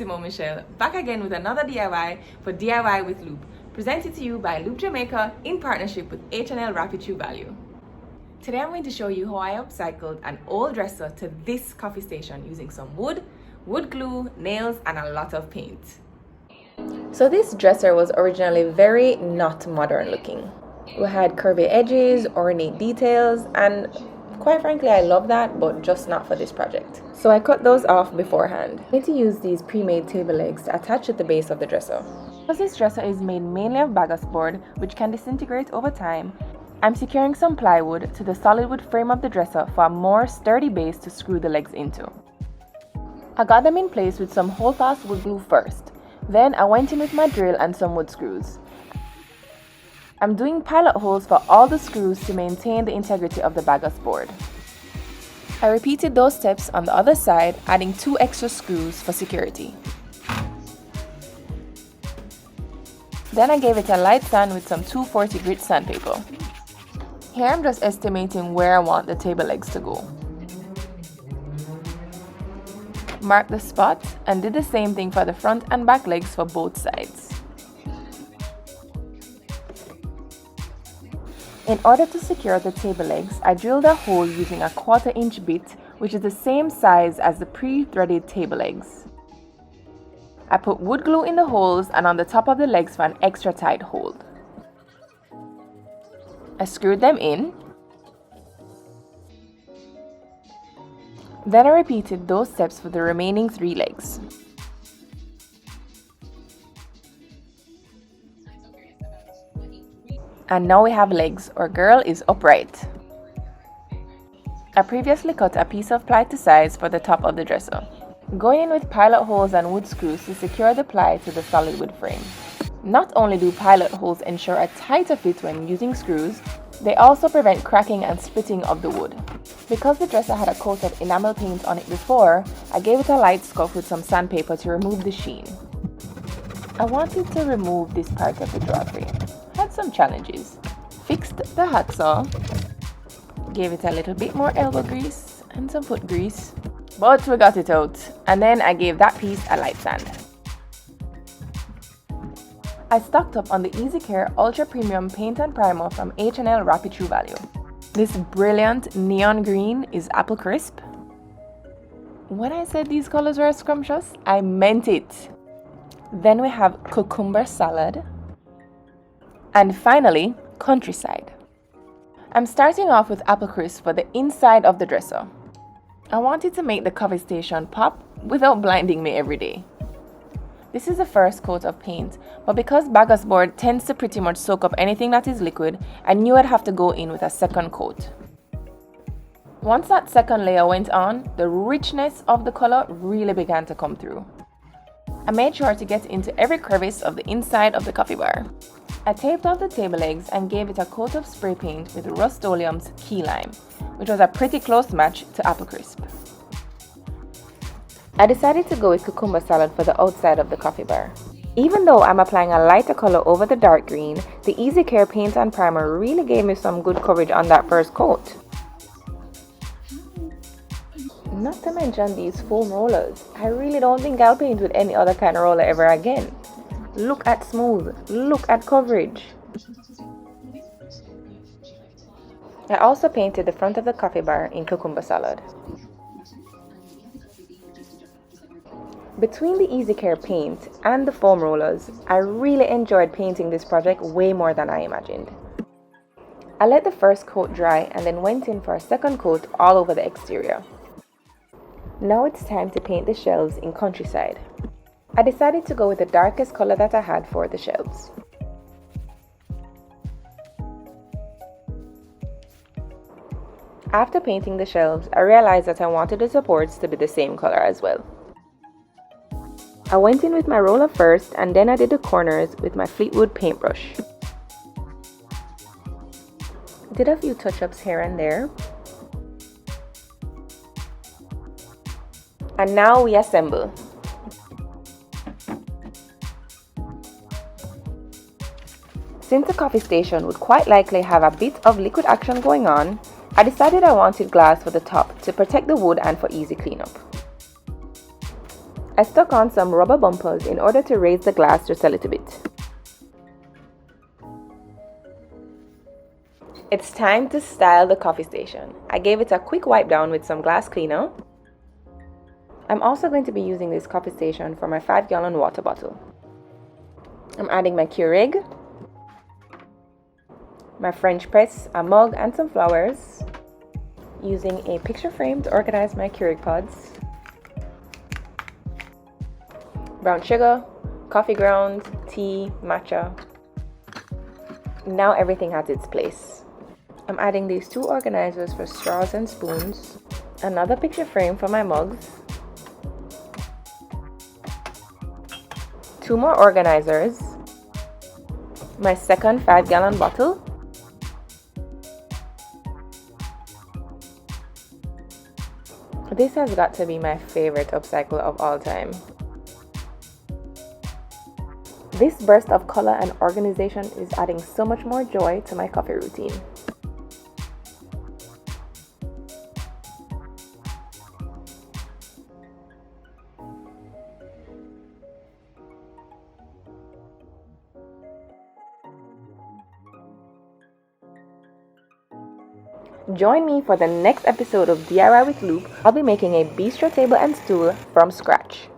Simone Michelle, back again with another DIY for DIY with Loop, presented to you by Loop Jamaica in partnership with H&L Rapid True Value. Today I'm going to show you how I upcycled an old dresser to this coffee station using some wood glue, nails, and a lot of paint. So this dresser was originally very not modern looking. We had curvy edges, ornate details, and quite frankly, I love that, but just not for this project. So I cut those off beforehand. I need to use these pre-made table legs to attach at the base of the dresser. Because this dresser is made mainly of bagasse board, which can disintegrate over time, I'm securing some plywood to the solid wood frame of the dresser for a more sturdy base to screw the legs into. I got them in place with some hold-fast wood glue first. Then I went in with my drill and some wood screws. I'm doing pilot holes for all the screws to maintain the integrity of the bagasse board. I repeated those steps on the other side, adding 2 extra screws for security. Then I gave it a light sand with some 240 grit sandpaper. Here I'm just estimating where I want the table legs to go. Mark the spot and did the same thing for the front and back legs for both sides. In order to secure the table legs, I drilled a hole using a 1/4 inch bit, which is the same size as the pre-threaded table legs. I put wood glue in the holes and on the top of the legs for an extra tight hold. I screwed them in. Then I repeated those steps for the remaining 3 legs. And now we have legs. Our girl is upright. I previously cut a piece of ply to size for the top of the dresser. Going in with pilot holes and wood screws to secure the ply to the solid wood frame. Not only do pilot holes ensure a tighter fit when using screws, they also prevent cracking and splitting of the wood. Because the dresser had a coat of enamel paint on it before, I gave it a light scuff with some sandpaper to remove the sheen. I wanted to remove this part of the drawer frame. Had some challenges. Fixed the hacksaw, gave it a little bit more elbow grease and some foot grease, but we got it out, and then I gave that piece a light sand. I stocked up on the Easy Care Ultra Premium Paint and Primer from H&L Rapid True Value. This brilliant neon green is apple crisp. When I said these colors were scrumptious, I meant it. Then we have cucumber salad. And finally, countryside. I'm starting off with apple crisp for the inside of the dresser. I wanted to make the coffee station pop without blinding me every day. This is the first coat of paint, but because bagasse board tends to pretty much soak up anything that is liquid, I knew I'd have to go in with a second coat. Once that second layer went on, the richness of the color really began to come through. I made sure to get into every crevice of the inside of the coffee bar. I taped off the table legs and gave it a coat of spray paint with Rust-Oleum's Key Lime, which was a pretty close match to apple crisp. I decided to go with cucumber salad for the outside of the coffee bar. Even though I'm applying a lighter color over the dark green, the Easy Care paint and primer really gave me some good coverage on that first coat. Not to mention these foam rollers. I really don't think I'll paint with any other kind of roller ever again. Look at smooth, look at coverage. I also painted the front of the coffee bar in cucumber salad. Between the Easy Care paint and the foam rollers, I really enjoyed painting this project way more than I imagined. I let the first coat dry and then went in for a second coat all over the exterior. Now it's time to paint the shelves in countryside. I decided to go with the darkest color that I had for the shelves. After painting the shelves, I realized that I wanted the supports to be the same color as well. I went in with my roller first and then I did the corners with my Fleetwood paintbrush. Did a few touch-ups here and there. And now we assemble. Since the coffee station would quite likely have a bit of liquid action going on, I decided I wanted glass for the top to protect the wood and for easy cleanup. I stuck on some rubber bumpers in order to raise the glass just a little bit. It's time to style the coffee station. I gave it a quick wipe down with some glass cleaner. I'm also going to be using this coffee station for my 5-gallon water bottle. I'm adding my Keurig, my French press, a mug and some flowers, using a picture frame to organize my Keurig pods, brown sugar, coffee grounds, tea, matcha. Now everything has its place. I'm adding these 2 organizers for straws and spoons, another picture frame for my mugs, 2 more organizers, my second 5-gallon bottle, this has got to be my favorite upcycle of all time. This burst of color and organization is adding so much more joy to my coffee routine. Join me for the next episode of DIY with Loop. I'll be making a bistro table and stool from scratch.